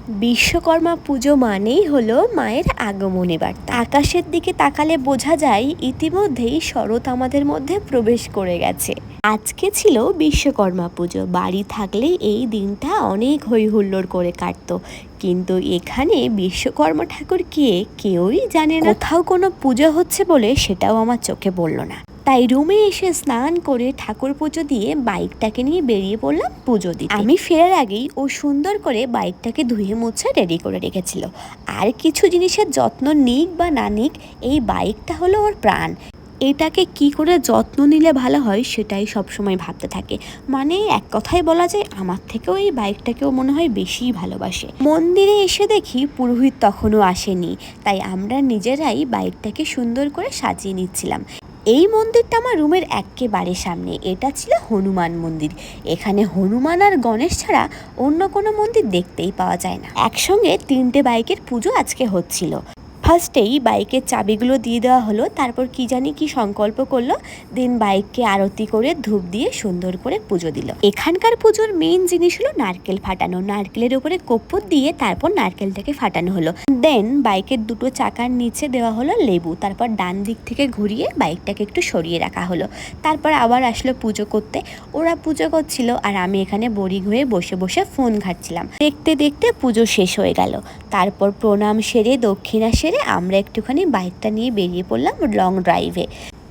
বিশ্বকর্মা পুজো মানেই হলো মায়ের আগমনী বার্তা। আকাশের দিকে তাকালে বোঝা যায় ইতিমধ্যেই শরৎ আমাদের মধ্যে প্রবেশ করে গেছে। আজকে ছিল বিশ্বকর্মা পুজো। বাড়ি থাকলে এই দিনটা অনেক হই হুল্লোড় করে কাটতো, কিন্তু এখানে বিশ্বকর্মা ঠাকুর কে কেউই জানে না। কোথাও কোনো পুজো হচ্ছে বলে সেটাও আমার চোখে পড়লো না। তাই রুমে এসে স্নান করে ঠাকুর পুজো দিয়ে বাইকটাকে নিয়ে বেরিয়ে পড়লাম পুজো দিতে। আমি ফেরার আগেই ও সুন্দর করে বাইকটাকে ধুয়ে মুছে রেডি করে রেখেছিল। আর কিছু জিনিসের যত্ন নিক বা না নিক, এই বাইকটা হলো ওর প্রাণ। এটাকে কি করে যত্ন নিলে ভালো হয় সেটাই সবসময় ভাবতে থাকে। মানে এক কথায় বলা যায় আমার থেকেও এই বাইকটাকেও মনে হয় বেশিই ভালোবাসে। মন্দিরে এসে দেখি পুরোহিত তখনও আসেনি, তাই আমরা নিজেরাই বাইকটাকে সুন্দর করে সাজিয়ে নিচ্ছিলাম। এই মন্দিরটা আমার রুমের একেবারে সামনে। এটা ছিল হনুমান মন্দির। এখানে হনুমান আর গণেশ ছাড়া অন্য কোনো মন্দির দেখতেই পাওয়া যায় না। একসঙ্গে 3টে বাইকের পুজো আজকে হচ্ছিল। ফার্স্টেই বাইকের চাবিগুলো দিয়ে দেওয়া হলো, তারপর কি জানি কি সংকল্প করলো, দেন বাইককে আরতি করে ধূপ দিয়ে সুন্দর করে পুজো দিল। এখানকার পুজোর মেইন জিনিস হলো নারকেল ফাটানো। নারকেলের উপরে কর্পূর দিয়ে তারপর নারকেলটাকে ফাটানো হলো। দেন বাইকের দুটো চাকার নিচে দেওয়া হলো লেবু, তারপর ডান দিক থেকে ঘুরিয়ে বাইকটাকে একটু সরিয়ে রাখা হলো। তারপর আবার আসলো পুজো করতে। ওরা পুজো করছিল আর আমি এখানে বোরিং হয়ে বসে বসে ফোন ঘাঁটছিলাম। দেখতে দেখতে পুজো শেষ হয়ে গেল। তারপর প্রণাম সেরে দক্ষিণা সেরে আমরা একটুখানি বাইকটা নিয়ে বেরিয়ে পড়লাম লং ড্রাইভে।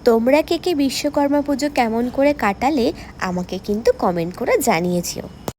তোমরা কে কে বিশ্বকর্মা পুজো কেমন করে কাটালে আমাকে কিন্তু কমেন্ট করে জানিয়েছিও।